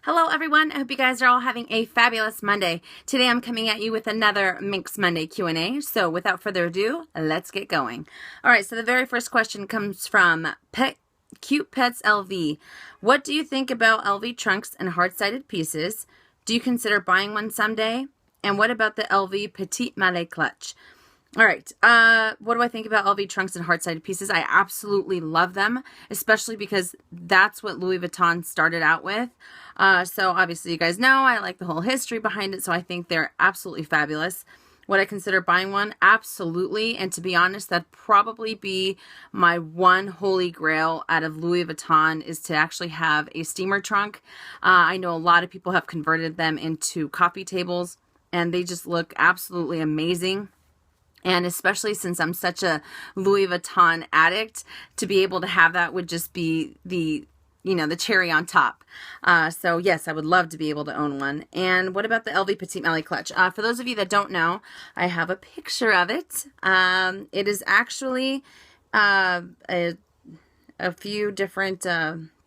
Hello everyone, I hope you guys are all having a fabulous Monday. Today I'm coming at you with another Minks Monday Q&A, so without further ado, let's get going. Alright, so the very first question comes from Cute Pets LV. What do you think about LV trunks and hard-sided pieces? Do you consider buying one someday? And what about the LV Petit clutch? All right, what do I think about LV trunks and hard-sided pieces? I absolutely love them, especially because that's what Louis Vuitton started out with. So obviously you guys know I like the whole history behind it, so I think they're absolutely fabulous. Would I consider buying one? Absolutely, and to be honest, that'd probably be my one holy grail out of Louis Vuitton is to actually have a steamer trunk. I know a lot of people have converted them into coffee tables, and they just look absolutely amazing. And especially since I'm such a Louis Vuitton addict, to be able to have that would just be the cherry on top. So yes, I would love to be able to own one. And what about the LV Petit clutch? For those of you that don't know, I have a picture of it. It is actually a few different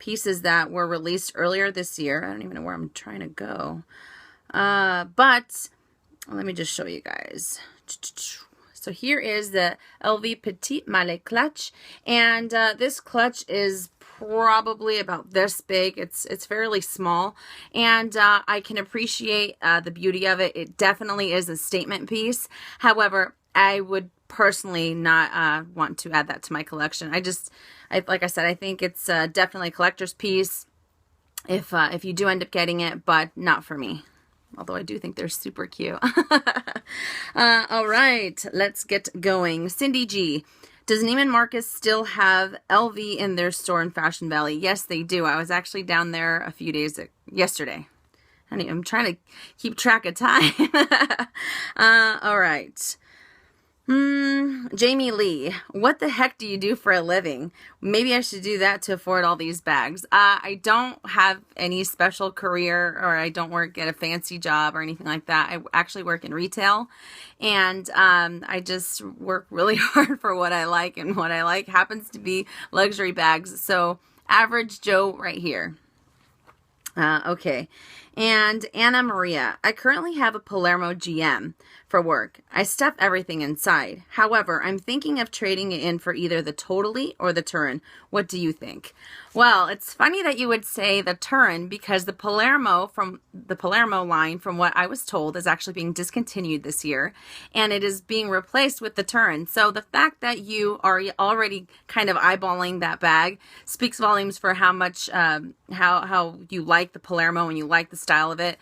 pieces that were released earlier this year. I don't even know where I'm trying to go. But let me just show you guys. So here is the LV Petit clutch, and this clutch is probably about this big. It's fairly small, and I can appreciate the beauty of it. It definitely is a statement piece. However, I would personally not want to add that to my collection. Like I said, I think it's definitely a collector's piece if you do end up getting it, but not for me. Although I do think they're super cute. All right, let's get going. Cindy G. Does Neiman Marcus still have LV in their store in Fashion Valley? Yes, they do. I was actually down there a few days yesterday. I'm trying to keep track of time. All right. Jamie Lee, what the heck do you do for a living? Maybe I should do that to afford all these bags. I don't have any special career, or I don't work at a fancy job or anything like that. I actually work in retail, and I just work really hard for what I like, and what I like happens to be luxury bags. So average Joe right here. Okay. And Anna Maria, I currently have a Palermo GM for work. I stuff everything inside. However, I'm thinking of trading it in for either the Totally or the Turin. What do you think? Well, it's funny that you would say the Turin, because the Palermo line, from what I was told, is actually being discontinued this year, and it is being replaced with the Turin. So the fact that you are already kind of eyeballing that bag speaks volumes for how much how you like the Palermo and you like the style of it.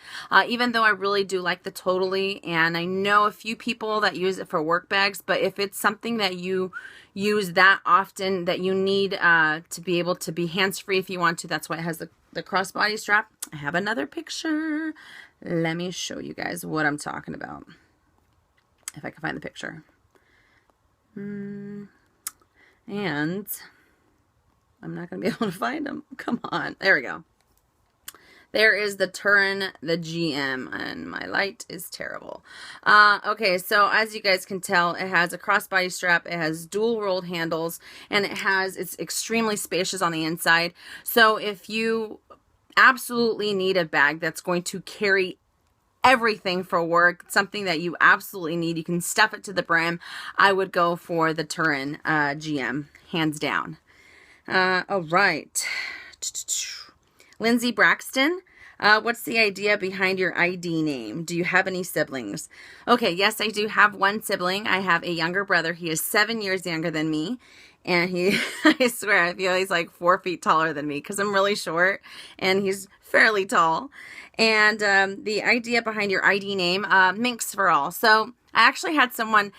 Even though I really do like the Totally, and I know a few people that use it for work bags, but if it's something that you use that often that you need to be able to be hands-free if you want to, that's why it has the crossbody strap. I have another picture. Let me show you guys what I'm talking about, if I can find the picture. And I'm not going to be able to find them. Come on. There we go. There is the Turin, the GM, and my light is terrible. Okay, so as you guys can tell, it has a crossbody strap, it has dual rolled handles, and it's extremely spacious on the inside. So if you absolutely need a bag that's going to carry everything for work, something that you absolutely need, you can stuff it to the brim, I would go for the Turin GM, hands down. All right. Lindsay Braxton, what's the idea behind your ID name? Do you have any siblings? Okay, yes, I do have one sibling. I have a younger brother. He is 7 years younger than me. And I swear, I feel he's like 4 feet taller than me because I'm really short and he's fairly tall. And the idea behind your ID name, Minks for all. So I actually had someone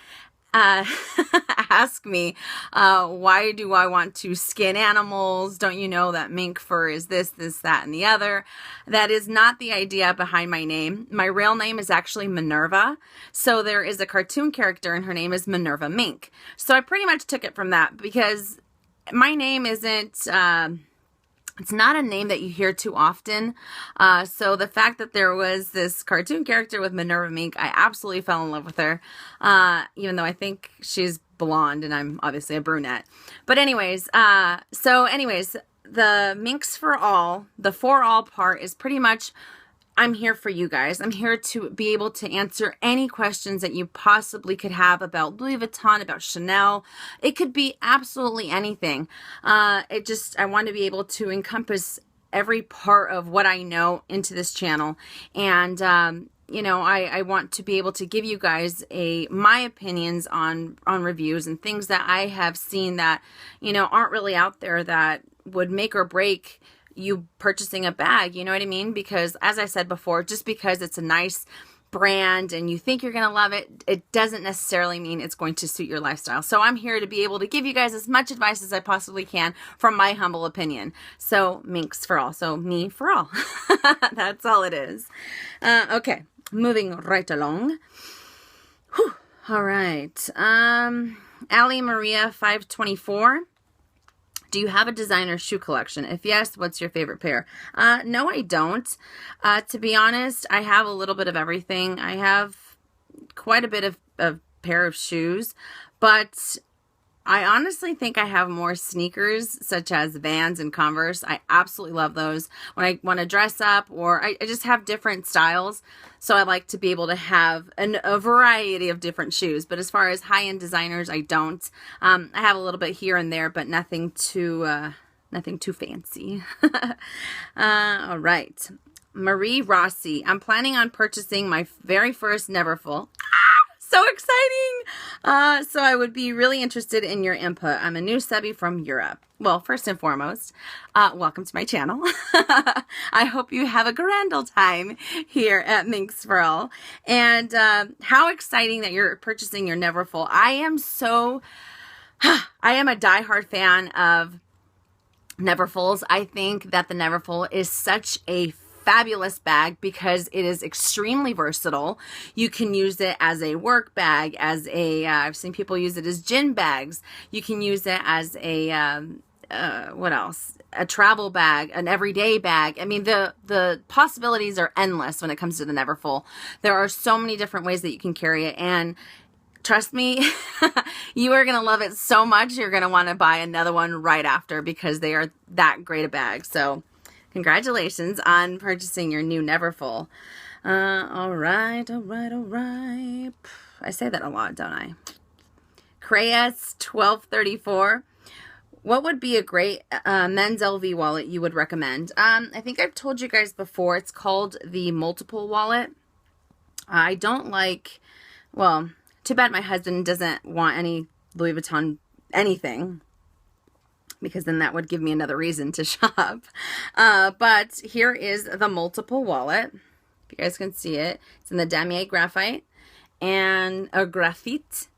ask me, why do I want to skin animals? Don't you know that mink fur is this, that, and the other? That is not the idea behind my name. My real name is actually Minerva. So there is a cartoon character and her name is Minerva Mink. So I pretty much took it from that because my name isn't, it's not a name that you hear too often. So the fact that there was this cartoon character with Minerva Mink, I absolutely fell in love with her. Even though I think she's blonde and I'm obviously a brunette. But anyways, the Minks for All, the for all part is pretty much, I'm here for you guys. I'm here to be able to answer any questions that you possibly could have about Louis Vuitton, about Chanel. It could be absolutely anything. I want to be able to encompass every part of what I know into this channel. And, you know, I want to be able to give you guys my opinions on reviews and things that I have seen that, you know, aren't really out there that would make or break you purchasing a bag, you know what I mean? Because as I said before, just because it's a nice brand and you think you're going to love it, it doesn't necessarily mean it's going to suit your lifestyle. So I'm here to be able to give you guys as much advice as I possibly can from my humble opinion. So Minks for all. So me for all. That's all it is. Okay, moving right along. Whew. All right. Ali Maria 524. Do you have a designer shoe collection? If yes, what's your favorite pair? No, I don't. To be honest, I have a little bit of everything. I have quite a bit of pair of shoes, but I honestly think I have more sneakers, such as Vans and Converse. I absolutely love those. When I want to dress up, or I just have different styles, so I like to be able to have a variety of different shoes. But as far as high-end designers, I don't. I have a little bit here and there, but nothing too fancy. All right. Marie Rossi. I'm planning on purchasing my very first Neverfull. So exciting! So I would be really interested in your input. I'm a new subby from Europe. Well, first and foremost, welcome to my channel. I hope you have a grand old time here at Minks for All. And how exciting that you're purchasing your Neverfull. I am a diehard fan of Neverfulls. I think that the Neverfull is such a fabulous bag because it is extremely versatile. You can use it as a work bag, as I've seen people use it as gin bags. You can use it as what else? A travel bag, an everyday bag. I mean, the possibilities are endless when it comes to the Neverfull. There are so many different ways that you can carry it, and trust me, you are going to love it so much, you're going to want to buy another one right after because they are that great a bag. So congratulations on purchasing your new Neverfull. All right. I say that a lot, don't I? Crayas 1234. What would be a great men's LV wallet you would recommend? I think I've told you guys before. It's called the multiple wallet. I don't like, well, too bad my husband doesn't want any Louis Vuitton anything, because then that would give me another reason to shop. But here is the multiple wallet. If you guys can see it, it's in the damier graphite and a graphite.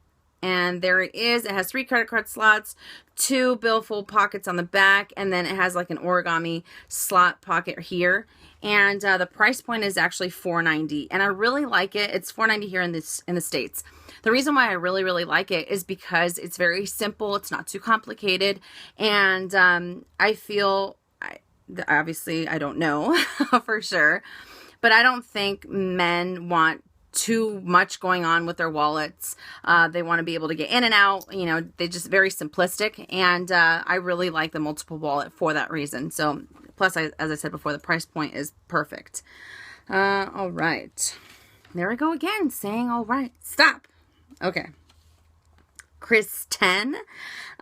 And there it is. It has 3 credit card slots, 2 billfold pockets on the back, and then it has like an origami slot pocket here. And the price point is actually $4.90, and I really like it. It's $4.90 here in the States. The reason why I really like it is because it's very simple. It's not too complicated, and I feel, obviously I don't know for sure, but I don't think men want too much going on with their wallets. They want to be able to get in and out. You know, they're just very simplistic, and I really like the multiple wallet for that reason. So plus, as I said before, the price point is perfect. All right. There we go again, saying all right. Stop. Okay. Chris 10.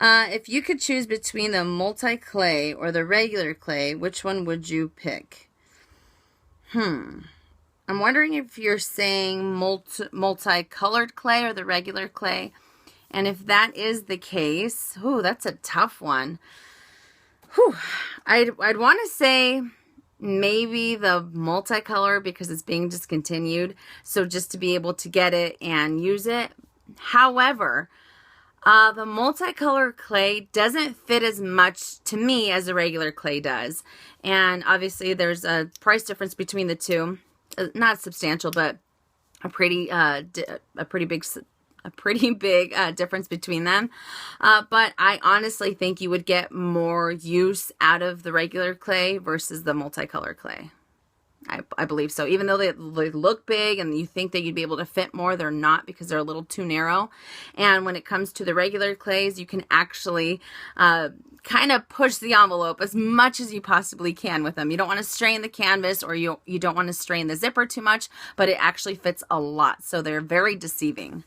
If you could choose between the multi-clay or the regular clay, which one would you pick? I'm wondering if you're saying multicolored clay or the regular clay. And if that is the case, ooh, that's a tough one. Whew. I'd want to say maybe the multicolor because it's being discontinued. So just to be able to get it and use it. However, the multicolor clay doesn't fit as much to me as a regular clay does. And obviously there's a price difference between the two. Not substantial, but a pretty big difference between them. But I honestly think you would get more use out of the regular clay versus the multicolor clay. I believe so. Even though they look big and you think that you'd be able to fit more, they're not, because they're a little too narrow. And when it comes to the regular clays, you can actually kind of push the envelope as much as you possibly can with them. You don't want to strain the canvas, or you don't want to strain the zipper too much, but it actually fits a lot. So they're very deceiving.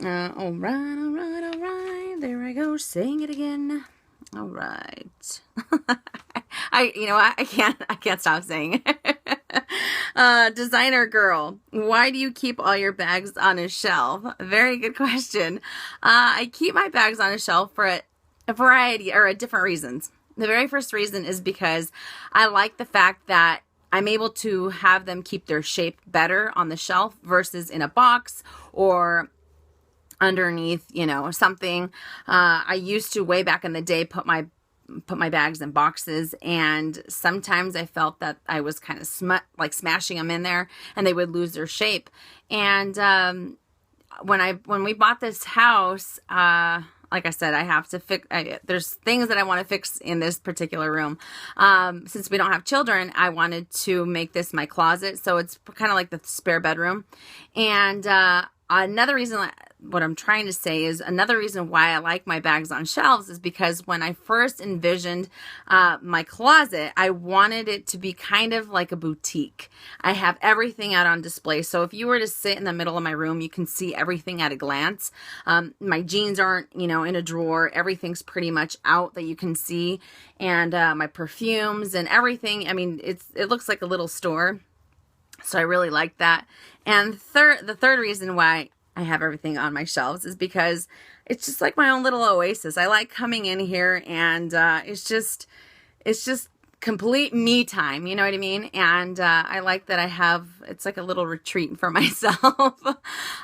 All right. There I go. Saying it again. All right. You know what? I can't stop saying it. Designer girl, why do you keep all your bags on a shelf? Very good question. I keep my bags on a shelf for a variety or different reasons. The very first reason is because I like the fact that I'm able to have them keep their shape better on the shelf versus in a box or underneath, you know, something. I used to, way back in the day, put my bags in boxes, and sometimes I felt that I was kind of smashing them in there and they would lose their shape. And when we bought this house, like I said, I have to fix, there's things that I want to fix in this particular room. Since we don't have children, I wanted to make this my closet. So it's kind of like the spare bedroom. And another reason, what I'm trying to say is, another reason why I like my bags on shelves is because when I first envisioned my closet, I wanted it to be kind of like a boutique. I have everything out on display. So if you were to sit in the middle of my room, you can see everything at a glance. My jeans aren't, you know, in a drawer. Everything's pretty much out that you can see. And my perfumes and everything. I mean, it looks like a little store. So I really like that. And the third reason why I have everything on my shelves is because it's just like my own little oasis. I like coming in here, and it's just complete me time. You know what I mean? And I like that it's like a little retreat for myself.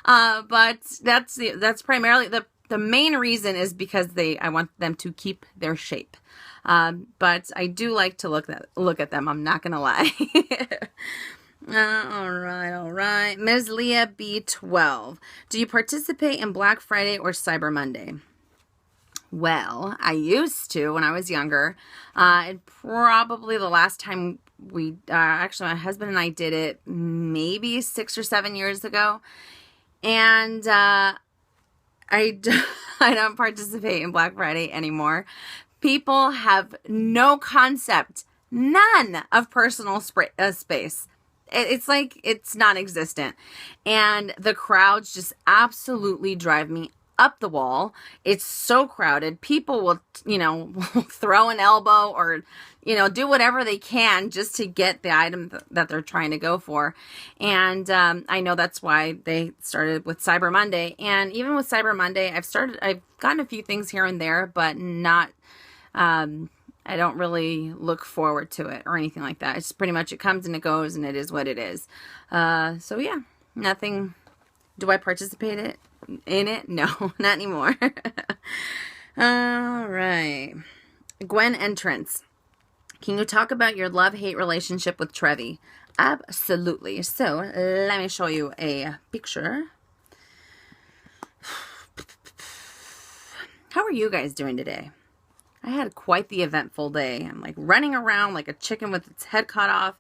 But that's primarily the main reason is because I want them to keep their shape. But I do like to look at them. I'm not gonna lie. All right. Ms. Leah B12. Do you participate in Black Friday or Cyber Monday? Well, I used to when I was younger. And probably the last time actually my husband and I did it maybe 6 or 7 years ago. And I don't participate in Black Friday anymore. People have no concept, none of personal space. It's like it's non-existent. And the crowds just absolutely drive me up the wall. It's so crowded. People will, you know, throw an elbow or, you know, do whatever they can just to get the item that they're trying to go for. And I know that's why they started with Cyber Monday. And even with Cyber Monday, I've gotten a few things here and there, but not, I don't really look forward to it or anything like that. It's pretty much, it comes and it goes, and it is what it is. So yeah, nothing. Do I participate in it? No, not anymore. All right. Gwen Entrance. Can you talk about your love-hate relationship with Trevi? Absolutely. So let me show you a picture. How are you guys doing today? I had quite the eventful day. I'm like running around like a chicken with its head cut off.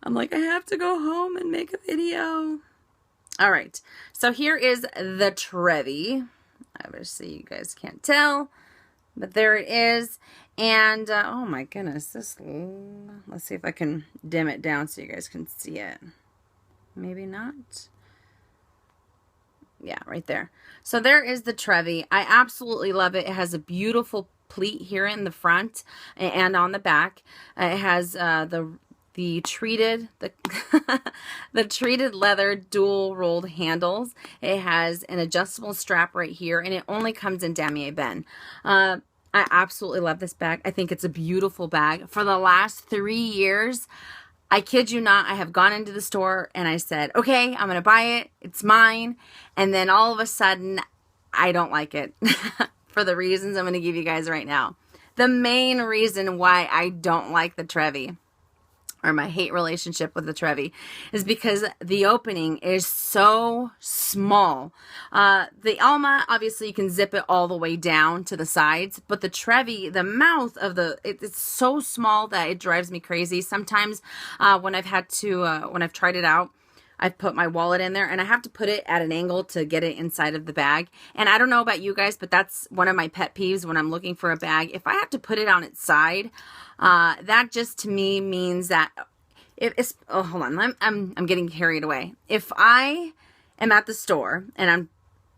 I'm like, I have to go home and make a video. All right. So here is the Trevi. Obviously, you guys can't tell, but there it is. And, oh my goodness, let's see if I can dim it down so you guys can see it. Maybe not. Yeah, right there. So there is the Trevi. I absolutely love it. It has a beautiful pleat here in the front and on the back. It has the treated the treated leather dual rolled handles. It has an adjustable strap right here, and it only comes in damier Ben. I absolutely love this bag. I think it's a beautiful bag. For the last 3 years, I kid you not, I have gone into the store and I said, okay, I'm going to buy it. It's mine. And then all of a sudden, I don't like it. For the reasons I'm going to give you guys right now. The main reason why I don't like the Trevi. or my hate relationship with the Trevi, is because the opening is so small. The Alma, obviously you can zip it all the way down to the sides, but the Trevi, the mouth of it's so small that it drives me crazy. Sometimes when I've tried it out, I've put my wallet in there and I have to put it at an angle to get it inside of the bag. And I don't know about you guys, but that's one of my pet peeves when I'm looking for a bag. If I have to put it on its side, that just to me means that hold on, I'm getting carried away. If I am at the store and I'm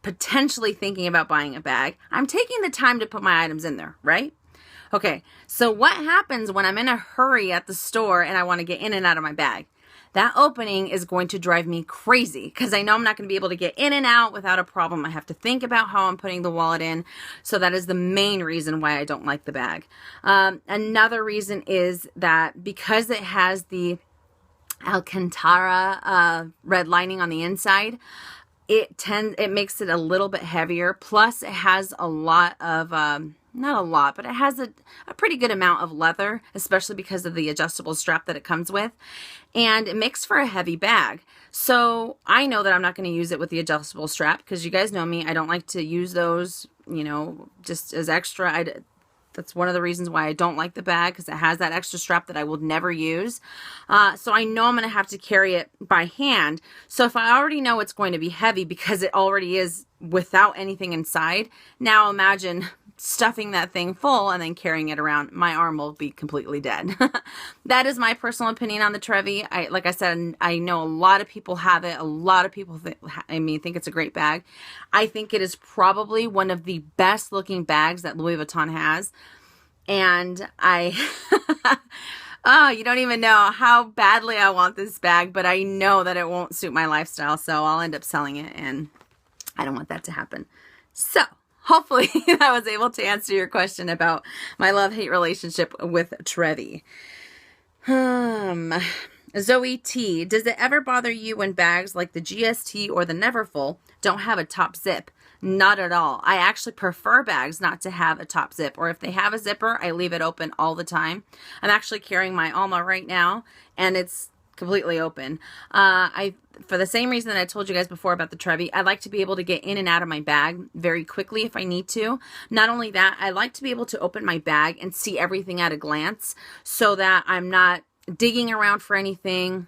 potentially thinking about buying a bag, I'm taking the time to put my items in there, right? Okay, so what happens when I'm in a hurry at the store and I want to get in and out of my bag? That opening is going to drive me crazy because I know I'm not going to be able to get in and out without a problem. I have to think about how I'm putting the wallet in. So that is the main reason why I don't like the bag. Another reason is that because it has the Alcantara red lining on the inside, it makes it a little bit heavier. Plus it has a lot of, not a lot, but it has a pretty good amount of leather, especially because of the adjustable strap that it comes with. And it makes for a heavy bag. So I know that I'm not going to use it with the adjustable strap because you guys know me. I don't like to use those, just as extra. That's one of the reasons why I don't like the bag, because it has that extra strap that I will never use. So I know I'm going to have to carry it by hand. So if I already know it's going to be heavy because it already is without anything inside, now imagine stuffing that thing full and then carrying it around. My arm will be completely dead. That is my personal opinion on the Trevi. Like I said, I know a lot of people have it. A lot of people think it's a great bag. I think it is probably one of the best looking bags that Louis Vuitton has. And oh, you don't even know how badly I want this bag, but I know that it won't suit my lifestyle. So I'll end up selling it, and I don't want that to happen. So hopefully I was able to answer your question about my love-hate relationship with Trevi. Zoe T, does it ever bother you when bags like the GST or the Neverfull don't have a top zip? Not at all. I actually prefer bags not to have a top zip, or if they have a zipper, I leave it open all the time. I'm actually carrying my Alma right now, and it's completely open. For the same reason that I told you guys before about the Trevi, I like to be able to get in and out of my bag very quickly if I need to. Not only that, I like to be able to open my bag and see everything at a glance so that I'm not digging around for anything.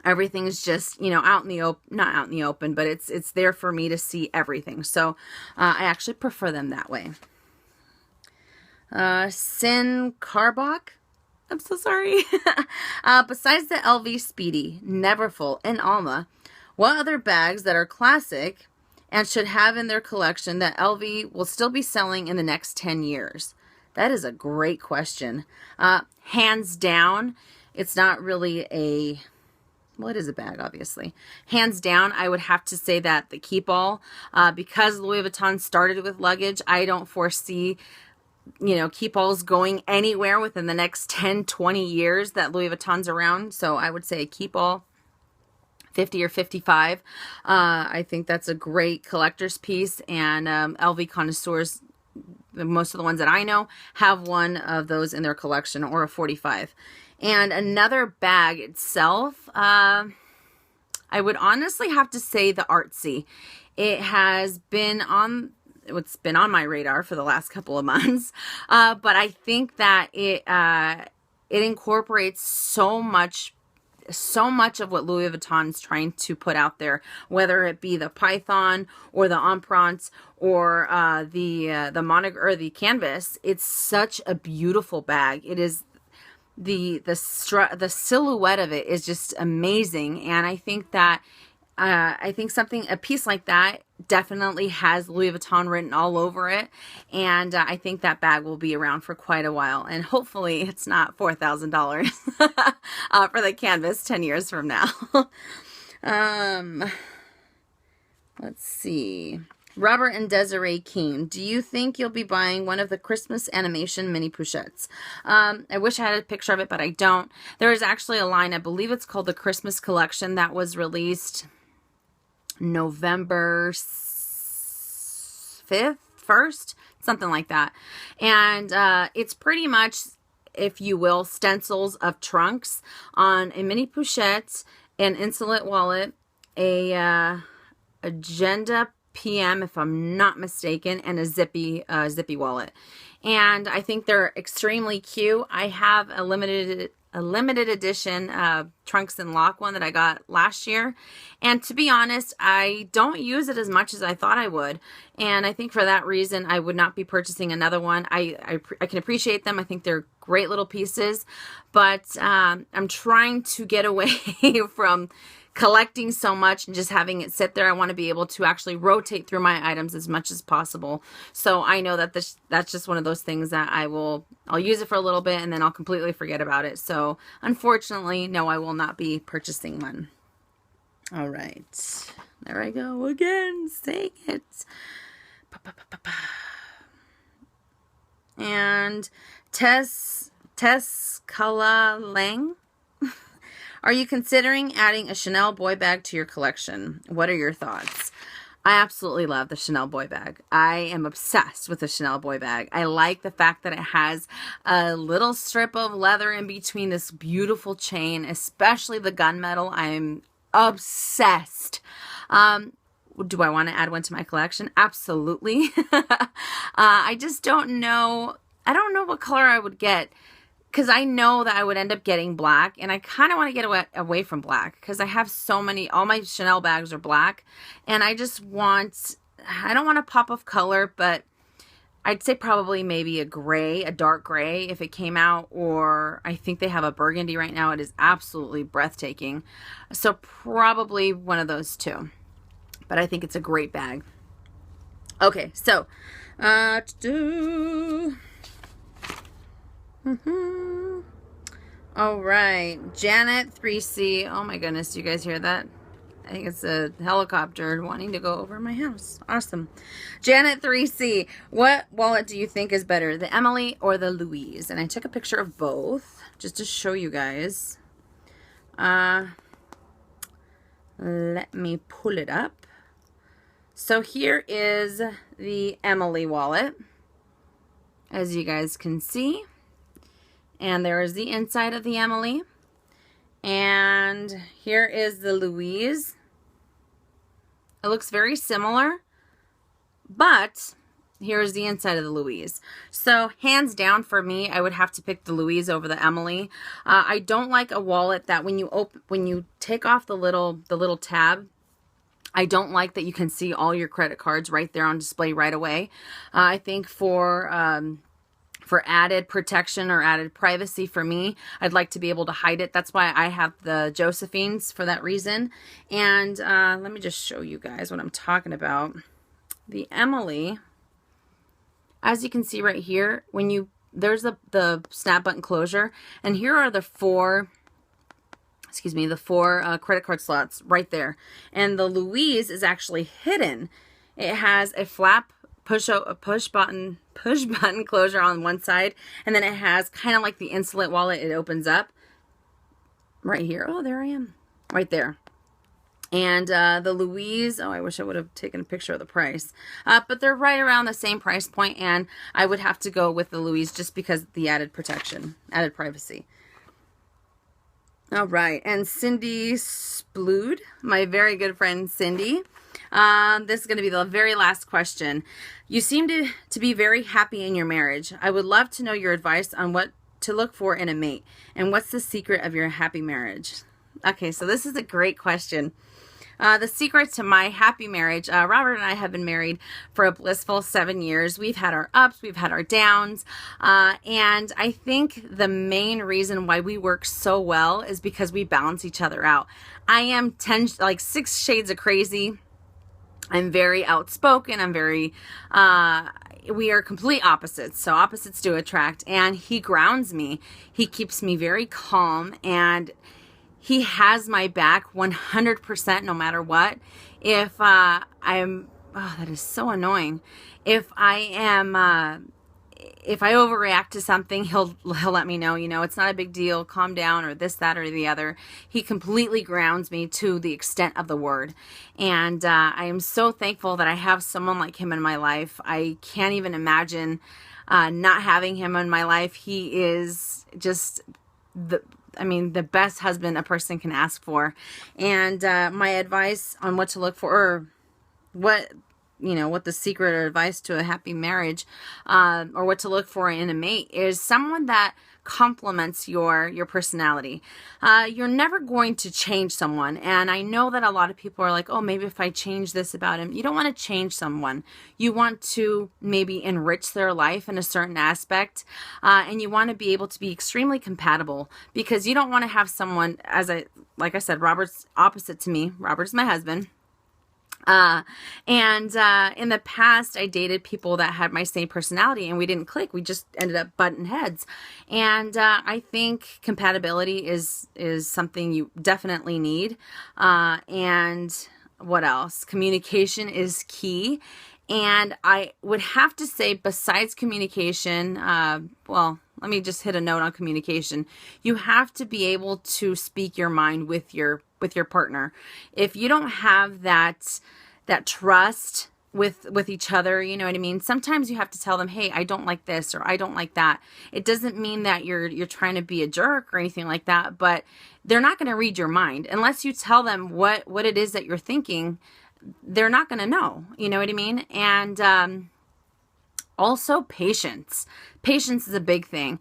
Everything's just, out in the open, not out in the open, but it's there for me to see everything. So I actually prefer them that way. Sin Carbach, I'm so sorry. Besides the LV Speedy, Neverfull, and Alma, what other bags that are classic and should have in their collection that LV will still be selling in the next 10 years? That is a great question. Hands down, it's not really well, it is a bag, obviously. Hands down, I would have to say that the Keep All, because Louis Vuitton started with luggage, I don't foresee Keep All's going anywhere within the next 10, 20 years that Louis Vuitton's around. So I would say Keep All, 50 or 55. I think that's a great collector's piece, and LV connoisseurs, most of the ones that I know, have one of those in their collection, or a 45. And another bag itself, I would honestly have to say the Artsy. It's been on my radar for the last couple of months, but I think that it incorporates so much of what Louis Vuitton's trying to put out there, whether it be the Python or the Empreinte or the monogram or the canvas. It's such a beautiful bag. It is the silhouette of it is just amazing, and I think that a piece like that definitely has Louis Vuitton written all over it, and I think that bag will be around for quite a while, and hopefully it's not $4,000 for the canvas 10 years from now. Let's see. Robert and Desiree Keene, do you think you'll be buying one of the Christmas animation mini pochettes? I wish I had a picture of it, but I don't. There is actually a line, I believe it's called the Christmas Collection, that was released November 5th, 1st, something like that. And it's pretty much if you will, stencils of trunks on a mini pochette, an insolent wallet, a agenda PM, if I'm not mistaken, and a zippy wallet. And I think they're extremely cute. I have a limited edition trunks and lock one that I got last year, and to be honest, I don't use it as much as I thought I would, and I think for that reason I would not be purchasing another one. I can appreciate them. I think they're great little pieces, but I'm trying to get away from collecting so much and just having it sit there. I want to be able to actually rotate through my items as much as possible. So I know that that's just one of those things that I'll use it for a little bit and then I'll completely forget about it. So unfortunately, no, I will not be purchasing one. All right. There I go again, saying it. And Tess Kala Lang. Are you considering adding a Chanel boy bag to your collection? What are your thoughts? I absolutely love the Chanel boy bag. I am obsessed with the Chanel boy bag. I like the fact that it has a little strip of leather in between this beautiful chain, especially the gunmetal. I'm obsessed. Do I want to add one to my collection? Absolutely. I just don't know. I don't know what color I would get, because I know that I would end up getting black, and I kind of want to get away from black because I have so many, all my Chanel bags are black, and I don't want a pop of color, but I'd say probably maybe a gray, a dark gray if it came out, or I think they have a burgundy right now. It is absolutely breathtaking. So probably one of those two, but I think it's a great bag. Okay, so, all right, Janet 3C. Oh my goodness, do you guys hear that? I think it's a helicopter wanting to go over my house. Awesome. Janet 3C, what wallet do you think is better, the Emily or the Louise? And I took a picture of both just to show you guys. Let me pull it up. So here is the Emily wallet, as you guys can see. And there is the inside of the Emily. And here is the Louise. It looks very similar, but here's the inside of the Louise. So hands down for me, I would have to pick the Louise over the Emily. I don't like a wallet that when you take off the little tab, I don't like that you can see all your credit cards right there on display right away. I think for added protection or added privacy for me, I'd like to be able to hide it. That's why I have the Josephines for that reason. And let me just show you guys what I'm talking about. The Emily, as you can see right here, there's the snap button closure, and here are the four credit card slots right there. And the Louise is actually hidden. It has a flap push button closure on one side, and then it has kind of like the insolent wallet. It opens up right here. Oh, there I am, right there. And the Louise, oh, I wish I would have taken a picture of the price, but they're right around the same price point, and I would have to go with the Louise just because of the added protection, added privacy. All right, and Cindy Splood, my very good friend Cindy. This is going to be the very last question. You seem to be very happy in your marriage. I would love to know your advice on what to look for in a mate, and what's the secret of your happy marriage? Okay, so this is a great question. The secret to my happy marriage, Robert and I have been married for a blissful 7 years. We've had our ups, we've had our downs, and I think the main reason why we work so well is because we balance each other out. I am 6 shades of crazy. I'm very outspoken. I'm very, we are complete opposites. So opposites do attract, and he grounds me. He keeps me very calm, and he has my back 100% no matter what. If that is so annoying. If I overreact to something, he'll let me know, it's not a big deal, calm down, or this, that, or the other. He completely grounds me to the extent of the word. And I am so thankful that I have someone like him in my life. I can't even imagine not having him in my life. He is just the best husband a person can ask for. And my advice on what to look for, or what the secret or advice to a happy marriage, or what to look for in a mate, is someone that complements your personality. You're never going to change someone. And I know that a lot of people are like, oh, maybe if I change this about him. You don't want to change someone. You want to maybe enrich their life in a certain aspect. And you want to be able to be extremely compatible, because you don't want to have someone, like I said, Robert's opposite to me. Robert's my husband. In the past, I dated people that had my same personality, and we didn't click. We just ended up butting heads. And I think compatibility is something you definitely need. And what else? Communication is key. And I would have to say, besides communication, well, let me just hit a note on communication. You have to be able to speak your mind with your partner. If you don't have that trust with each other, you know what I mean? Sometimes you have to tell them, hey, I don't like this, or I don't like that. It doesn't mean that you're trying to be a jerk or anything like that, but they're not going to read your mind unless you tell them what it is that you're thinking. They're not going to know, you know what I mean? And also patience. Patience is a big thing,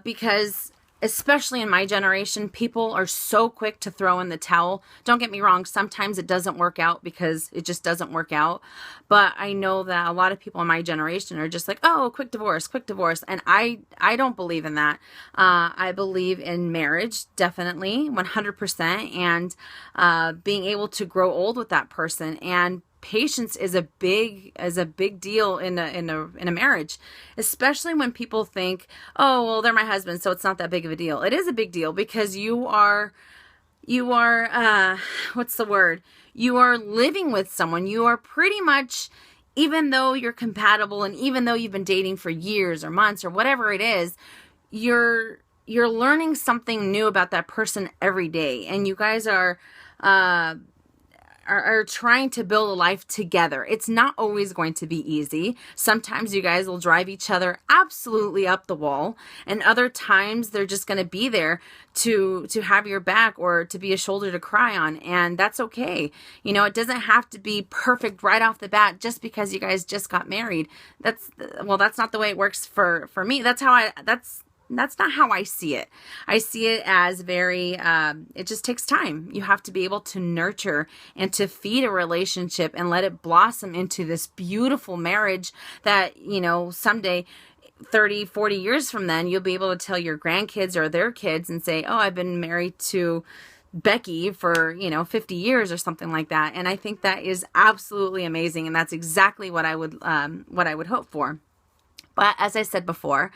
because especially in my generation, people are so quick to throw in the towel. Don't get me wrong. Sometimes it doesn't work out because it just doesn't work out. But I know that a lot of people in my generation are just like, oh, quick divorce. And I don't believe in that. I believe in marriage, definitely, 100%. And being able to grow old with that person. And patience is a big deal in a marriage, especially when people think, oh, well, they're my husband, so it's not that big of a deal. It is a big deal, because you are what's the word? You are living with someone. You are pretty much, even though you're compatible and even though you've been dating for years or months or whatever it is, you're learning something new about that person every day, and you guys are trying to build a life together. It's not always going to be easy. Sometimes you guys will drive each other absolutely up the wall, and other times they're just going to be there to have your back or to be a shoulder to cry on, and that's okay. You know, it doesn't have to be perfect right off the bat just because you guys just got married. That's not the way it works for me. That's not how I see it. I see it as very, it just takes time. You have to be able to nurture and to feed a relationship and let it blossom into this beautiful marriage that, someday, 30, 40 years from then, you'll be able to tell your grandkids or their kids and say, oh, I've been married to Becky for, 50 years or something like that. And I think that is absolutely amazing. And that's exactly what I would hope for. But as I said before,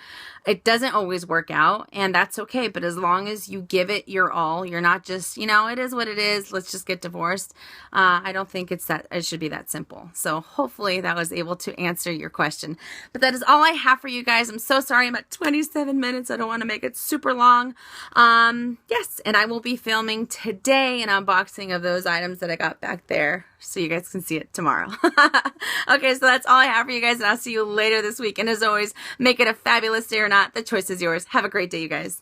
it doesn't always work out, and that's okay. But as long as you give it your all, you're not just, it is what it is. Let's just get divorced. I don't think it should be that simple. So hopefully that was able to answer your question. But that is all I have for you guys. I'm so sorry. I'm at 27 minutes. I don't want to make it super long. Yes, and I will be filming today an unboxing of those items that I got back there, so you guys can see it tomorrow. Okay, so that's all I have for you guys, and I'll see you later this week. And as always, make it a fabulous day or not. The choice is yours. Have a great day, you guys.